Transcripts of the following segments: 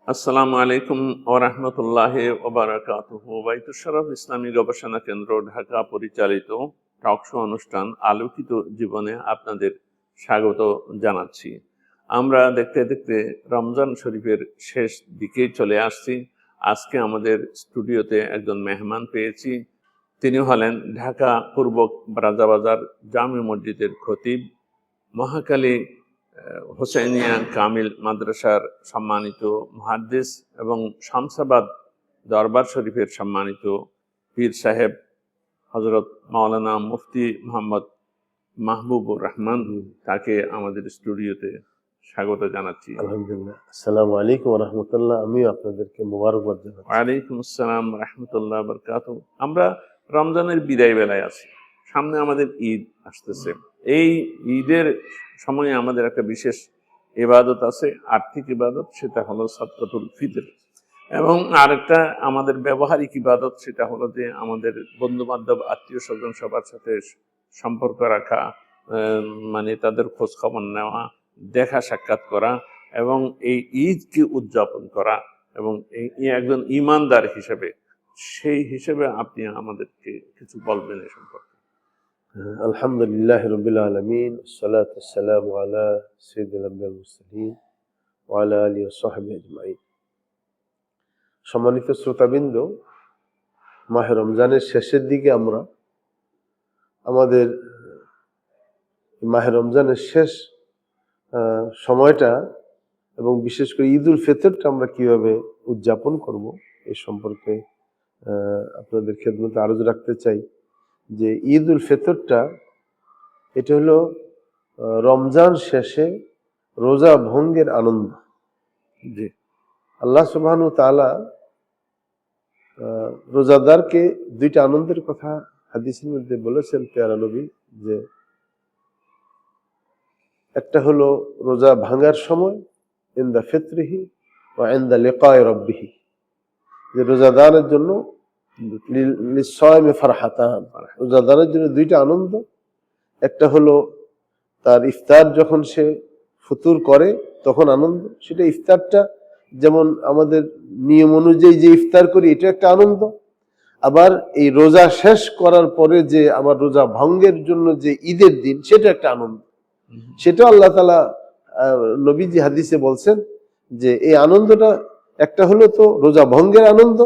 আসসালামু আলাইকুম ওয়া রাহমাতুল্লাহি ওয়া বারাকাতুহু। বাইতুশ শরফ ইসলামী গবেষণা কেন্দ্র ঢাকা পরিচালিত টক শো অনুষ্ঠান আলোকিত জীবনে আপনাদের স্বাগত জানাচ্ছি। আমরা দেখতে দেখতে রমজান শরীফের শেষ দিকেই চলে আসছি। আজকে আমাদের স্টুডিওতে একজন মেহমান পেয়েছি। তিনি হলেন ঢাকা পূর্ব রাজাবাজার জামে মসজিদের খতিব, মহাখালী হোসেনিয়া কামিল মাদ্রাসার সম্মানিত মুহাদ্দিস এবং শামসাবাদ দরবার শরীফের সম্মানিত পীর সাহেব হযরত মাওলানা মুফতি মোহাম্মদ মাহবুবুর রহমান, তাকে আমাদের স্টুডিওতে স্বাগত জানাচ্ছি। আলহামদুলিল্লাহ। আসসালামু আলাইকুম ওয়া রাহমাতুল্লাহ। আমিও আপনাদেরকে মোবারকবাদ জানাচ্ছি। ওয়ালাইকুম আসসালাম রাহমাতুল্লাহ বারাকাতুহু। আমরা রমজানের বিদায় বেলায় আছি, সামনে আমাদের ঈদ আসতেছে। এই ঈদের সময়ে আমাদের একটা বিশেষ ইবাদত আছে, আর্থিক ইবাদত, সেটা হলো সাদকাতুল ফিতর। এবং আরেকটা আমাদের ব্যবহারিক ইবাদত, সেটা হলো যে আমাদের বন্ধু বান্ধব আত্মীয় স্বজন সবার সাথে সম্পর্ক রাখা, মানে তাদের খোঁজ খবর নেওয়া, দেখা সাক্ষাৎ করা এবং এই ঈদকে উদযাপন করা। এবং এই একজন ঈমানদার হিসেবে, সেই হিসেবে আপনি আমাদেরকে কিছু বলবেন এ সম্পর্কে। আলহামদুলিল্লাহি রাব্বিল আলামিন, ওয়াসসালাতু ওয়াসসালামু আলা সাইয়্যিদিল আমবিয়া ওয়াল মুরসালিন ওয়া আলা আলিহি ওয়া সাহবিহি আজমাইন। সম্মানিত শ্রোতাবৃন্দ, মাহে রমজানের শেষের দিকে আমরা আমাদের মাহে রমজানের শেষ সময়টা এবং বিশেষ করে ঈদুল ফিতরটা আমরা কিভাবে উদযাপন করব এই সম্পর্কে আপনাদের খেদমতে আরজ রাখতে চাই যে ঈদুল ফিতরটা এটা হলো রমজান শেষে রোজা ভঙ্গের আনন্দ। জি, আল্লাহ সুবহানাহু ওয়া তাআলা রোজাদারকে দুইটা আনন্দের কথা হাদিসের মধ্যে বলেছেন পেয়ারা নবী, যে একটা হলো রোজা ভাঙার সময় ইনদা ফিতরিহি ওয়া ইনদা লিকায়ে রাব্বিহি, যে রোজাদারের জন্য লিসাইমি ফারহাতান, রোজাদারের জন্য দুইটা আনন্দ। একটা হলো তার ইফতার, যখন সে ফুতুর করে তখন আনন্দ, সেটা ইফতারটা যেমন আমাদের নিয়ম অনুযায়ী যে ইফতার করি এটা একটা আনন্দ। আবার এই রোজা শেষ করার পরে যে আমার রোজা ভঙ্গের জন্য যে ঈদের দিন, সেটা একটা আনন্দ। সেটা আল্লাহ তাআলা নবীজি হাদিসে বলছেন যে এই আনন্দটা একটা হলো তো রোজা ভঙ্গের আনন্দ,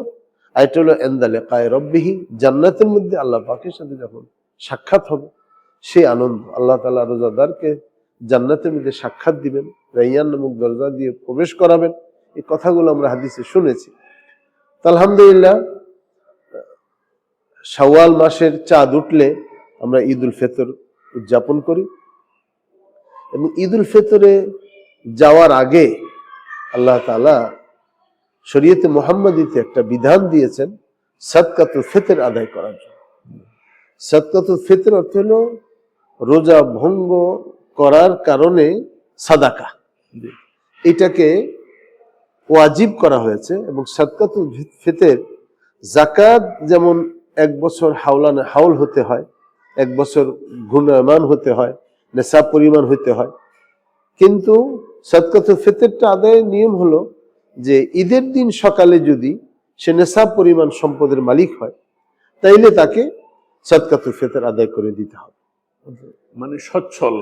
আর এটা হলো ইনদা লিকায়ে রাব্বিহি, জান্নাতের মধ্যে আল্লাহ পাকের সাথে যখন সাক্ষাৎ হবে সেই আনন্দ। আল্লাহ তাআলা রোজাদারকে জান্নাতের মধ্যে সাক্ষাৎ দিবেন, রাইয়ান নামক দরজা দিয়ে প্রবেশ করাবেন। এই কথাগুলো আমরা হাদিসে শুনেছি। তো আলহামদুলিল্লাহ, শাওয়াল মাসের চাঁদ উঠলে আমরা ঈদুল ফিতর উদযাপন করি এবং ঈদুল ফিতরে যাওয়ার আগে আল্লাহ তাআলা শরীয়তে মুহাম্মাদিতে একটা বিধান দিয়েছেন সাদকাতুল ফিতর আদায় করার জন্য। সাদকাতুল ফিতর অর্থ হলো রোজা ভঙ্গ করার কারণে সাদাকা, এটাকে ওয়াজিব করা হয়েছে। এবং সাদকাতুল ফিতর যাকাত যেমন এক বছর হাউল হতে হয়, এক বছর ঘূর্ণায়মান হতে হয়, নেশাব পরিমাণ হইতে হয়, কিন্তু সাদকাতুল ফিতরটা আদায়ের নিয়ম হলো যে ঈদের দিন সকালে যদি সে নেশাব পরিমাণ সম্পদের মালিক হয়, তাইলে তাকে সাদকাতুল ফিতর আদায় করে দিতে হবে। মানে সচ্ছল,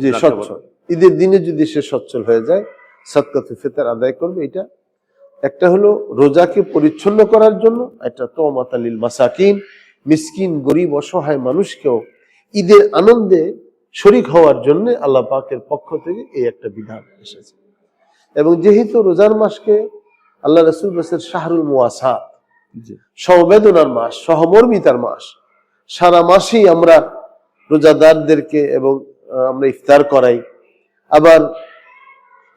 যে সচ্ছল, ঈদের দিনে যদি সে সচ্ছল হয়ে যায় সাদকাতুল ফিতর আদায় করবে। এটা একটা হলো রোজাকে পরিচ্ছন্ন করার জন্য, এটা তুমাতাল লিল মাসাকিন, মিসকিন গরিব অসহায় মানুষকেও ঈদের আনন্দে শরীক হওয়ার জন্য আল্লাহ পাকের পক্ষ থেকে এই একটা বিধান এসেছে। এবং যেহেতু রোজার মাসকে আল্লাহ রাসূল বলেছেন শাহরুল মুওয়াসাত, সমবেদনার মাস, সহমর্মিতার মাস, সারা মাসেই আমরা রোজাদারদেরকে এবং আমরা ইফতার করাই। আবার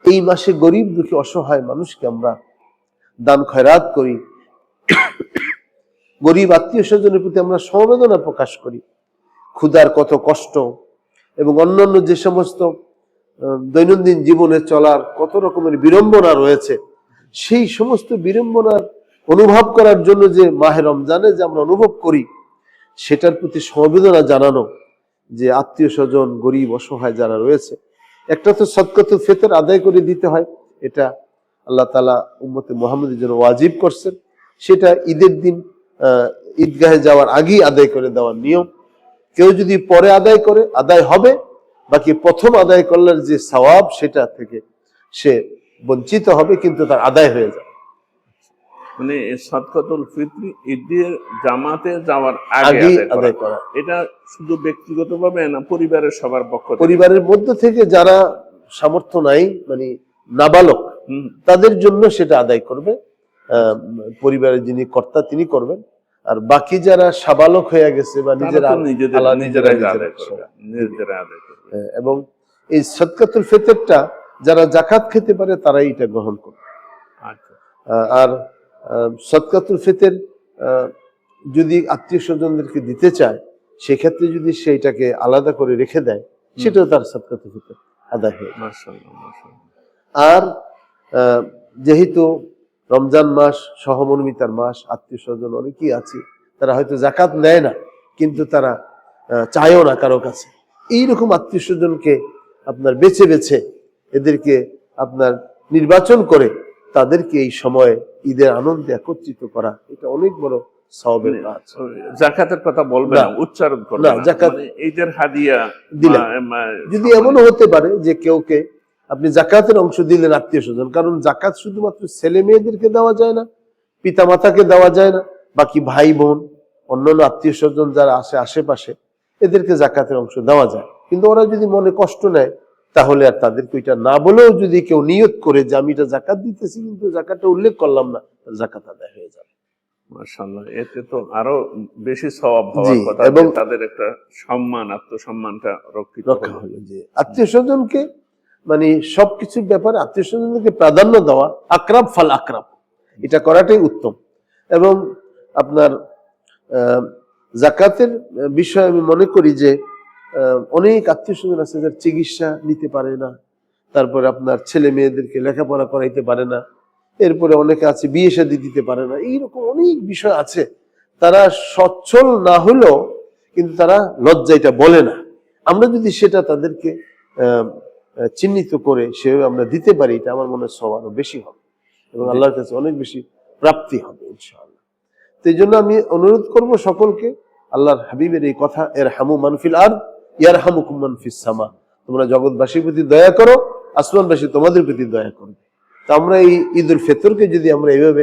এই মাসে গরিব দুঃখী অসহায় মানুষকে আমরা দান খয়রাত করি, গরিব আত্মীয় স্বজনের প্রতি আমরা সমবেদনা প্রকাশ করি, ক্ষুধার কত কষ্ট এবং অন্যান্য যে সমস্ত দৈনন্দিন জীবনে চলার কত রকমের বিড়ম্বনা রয়েছে, সেই সমস্ত বিড়ম্বনার অনুভব করার জন্য যে মাহে রমজানে যে আমরা অনুভব করি, সেটার প্রতি সমবেদনা জানানো, যে আত্মীয় স্বজন গরিব অসহায় যারা রয়েছে, একটা তো সাদকাতুল ফিতর আদায় করে দিতে হয়। এটা আল্লাহ তাআলা উম্মতে মুহাম্মাদের জন্য ওয়াজিব করছেন, সেটা ঈদের দিন ঈদগাহে যাওয়ার আগেই আদায় করে দেওয়ার নিয়ম। কেউ যদি পরে আদায় করে, আদায় হবে, বাকি প্রথম আদায় করলে যে সওয়াব সেটা থেকে সে বঞ্চিত হবে, কিন্তু তার আদায় হয়ে যাবে। মানে এই সদকাতুল ফিতরি ঈদের জামাতে যাওয়ার আগে আগেই আদায় আদায় করা। করা। এটা শুধু ব্যক্তিগতভাবে না, পরিবারের সবার পক্ষ থেকে? পরিবারের মধ্য থেকে যারা সামর্থ্য নাই, মানে নাবালক, হুম। তাদের জন্য সেটা আদায় করবে। পরিবারের যিনি কর্তা তিনি করবেন, আর বাকি যারা সাবালক হয়ে গেছে বা তারা নিজেরা তো নিজেরাই আদায় করবে, নিজেরাই আদায় করবে। এবং এই সদকাতুল ফিতরটা যারা জাকাত খেতে পারে তারাই এটা গ্রহণ করবে। আচ্ছা। আর সদকাতুল ফিতর যদি আত্মীয় স্বজনদেরকে দিতে চায়, সেক্ষেত্রে যদি সেইটাকে আলাদা করে রেখে দেয়, সেটাও তার সদকাতুল ফিতর আদায় হয়ে যায়। মাশাআল্লাহ, মাশাআল্লাহ। আর যেহেতু রমজান মাস সহমর্মিতার মাস, আত্মীয় স্বজন অনেকেই আছে তারা হয়তো জাকাত নেয় না, কিন্তু তারা চায়ও না কারো কাছে। এইরকম আত্মীয় স্বজনকে আপনার বেছে বেছে এদেরকে আপনার নির্বাচন করে তাদেরকে এই সময়ে ঈদের আনন্দে একত্রিত করা, এটা অনেক বড় সওয়াবের কাজ। জাকাতের কথা বলবে না, উচ্চারণ করবে না, জাকাত মানে ঈদের হাদিয়া দিলেন। যদি এমনও হতে পারে যে কেউকে আপনি জাকাতের অংশ দিলেন আত্মীয় স্বজন, কারণ জাকাত শুধুমাত্র ছেলে মেয়েদেরকে দেওয়া যায় না, পিতা মাতাকে দেওয়া যায় না, বাকি ভাই বোন অন্যান্য আত্মীয় স্বজন যারা আসে আশেপাশে এদেরকে জাকাতের অংশ দেওয়া যায়। কিন্তু ওরা যদি মনে কষ্ট নেয়, তাহলে আর তাদেরকে ওইটা না বলেও যদি কেউ নিয়ত করে যে আমি এটা জাকাত দিতেছি কিন্তু জাকাতটা উল্লেখ করলাম না, জাকাত আদায় হয়ে যাবে। মাশাআল্লাহ, এতে তো আরো বেশি সওয়াব হওয়ার কথা, এবং তাদের একটা সম্মান, আত্মসম্মানটা রক্ষা হলো। যে আত্মীয় স্বজনকে মানে সবকিছুর ব্যাপারে আত্মীয় স্বজনকে প্রাধান্য দেওয়া, আকরাব ফাল আকরাব, এটা করাটাই উত্তম। এবং আপনার জাকাতের বিষয়ে আমি মনে করি যে অনেক আত্মীয় স্বজন আছে যারা চিকিৎসা নিতে পারে না, তারপরে আপনার ছেলে মেয়েদেরকে লেখাপড়া করাইতে পারে না, এরপরে অনেকে আছে বিয়ে শাদী দিতে পারে না, এইরকম অনেক বিষয় আছে। তারা সচ্ছল না হলেও কিন্তু তারা লজ্জাটা বলে না। আমরা যদি সেটা তাদেরকে চিহ্নিত করে সেভাবে আমরা দিতে পারি, এটা আমার মনে হয় সব আরো বেশি হবে এবং আল্লাহর কাছে অনেক বেশি প্রাপ্তি হবে ইনশাআল্লাহ। তো এই জন্য আমি অনুরোধ করব সকলকে, আল্লাহর হাবিবের এই কথা, এর হামু মানফিল আর ইয়ার হামুকুম মানফিস সামা, তোমরা জগৎবাসীর প্রতি দয়া করো, আসমানবাসী তোমাদের প্রতি দয়া করবে। তো আমরা এই ঈদ উল ফিতরকে যদি আমরা এইভাবে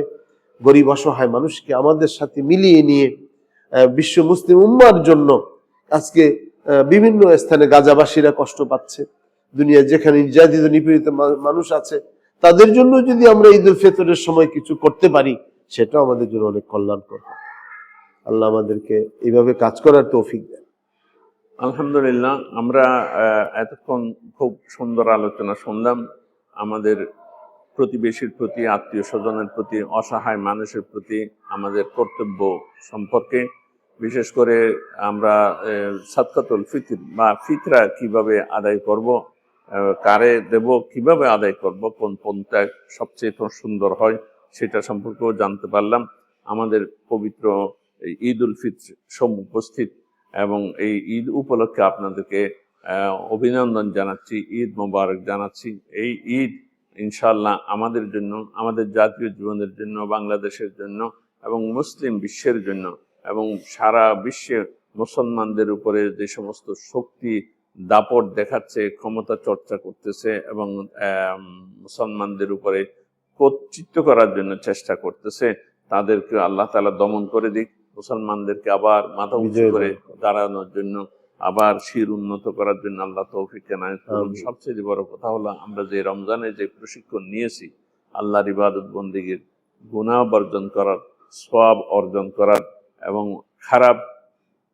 গরিব অসহায় মানুষকে আমাদের সাথে মিলিয়ে নিয়ে বিশ্ব মুসলিম উম্মার জন্য, আজকে বিভিন্ন স্থানে গাজাবাসীরা কষ্ট পাচ্ছে, দুনিয়া যেখানে নির্যাতিত নিপীড়িত মানুষ আছে, তাদের জন্য যদি আমরা ঈদ উল ফিতরের সময় কিছু করতে পারি, সেটাও আমাদের জন্য অনেক কল্যাণকর। আল্লাহ আমাদেরকে এইভাবে কাজ করার তৌফিক দেন। আলহামদুলিল্লাহ, আমরা এতক্ষণ খুব সুন্দর আলোচনা শুনলাম আমাদের প্রতিবেশীর প্রতি, আত্মীয় স্বজনের প্রতি, অসহায় মানুষের প্রতি আমাদের কর্তব্য সম্পর্কে। বিশেষ করে আমরা সাদকাতুল ফিতর বা ফিতরা কিভাবে আদায় করব, কারে দেব, কিভাবে আদায় করব, কোন পন্থা সবচেয়ে সুন্দর হয়, সেটা সম্পর্কেও জানতে পারলাম। আমাদের পবিত্র ঈদ উল ফিতর উপস্থিত, এবং এই ঈদ উপলক্ষে আপনাদেরকে অভিনন্দন জানাচ্ছি, ঈদ মোবারক জানাচ্ছি। এই ঈদ ইনশাআল্লাহ আমাদের জন্য, আমাদের জাতীয় জীবনের জন্য, বাংলাদেশের জন্য এবং মুসলিম বিশ্বের জন্য, এবং সারা বিশ্বে মুসলমানদের উপরে যে সমস্ত শক্তি দাপট দেখাচ্ছে, ক্ষমতা চর্চা করতেছে এবং মুসলমানদের উপরে কর্তৃত্ব করার জন্য চেষ্টা করতেছে, তাদেরকে আল্লাহ তাআলা দমন করে দিক। মুসলমানদেরকে আবার মাথা উঁচু করে দাঁড়ানোর জন্য, আবার শির উন্নত করার জন্য আল্লাহ তৌফিক এনায়েত করুন। সবচেয়ে বড় কথা হলো, আমরা যে রমজানে যে প্রশিক্ষণ নিয়েছি, আল্লাহর ইবাদত বন্দেগীর গুনাহ বর্জন করার, সওয়াব অর্জন করার, এবং খারাপ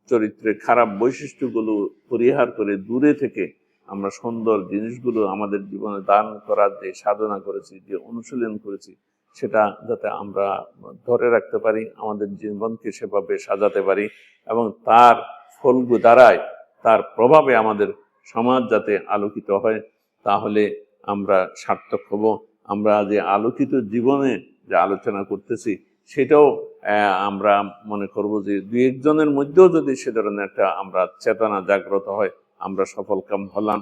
চরিত্রে খারাপ বৈশিষ্ট্যগুলো পরিহার করে দূরে থেকে আমরা সুন্দর জিনিসগুলো আমাদের জীবনে দান করার যে সাধনা করেছি, যে অনুশীলন করেছি, সেটা যাতে আমরা ধরে রাখতে পারি, আমাদের জীবনকে সেভাবে সাজাতে পারি, এবং তার ফলগু দ্বারায়, তার প্রভাবে আমাদের সমাজ যাতে আলোকিত হয়, তাহলে আমরা সার্থক হব। আমরা যে আলোকিত জীবনে যে আলোচনা করতেছি, সেটাও আমরা মনে করব যে দুই একজনের মধ্যেও যদি সে ধরনের একটা আমরা চেতনা জাগ্রত হয়, আমরা সফল কাম হলাম।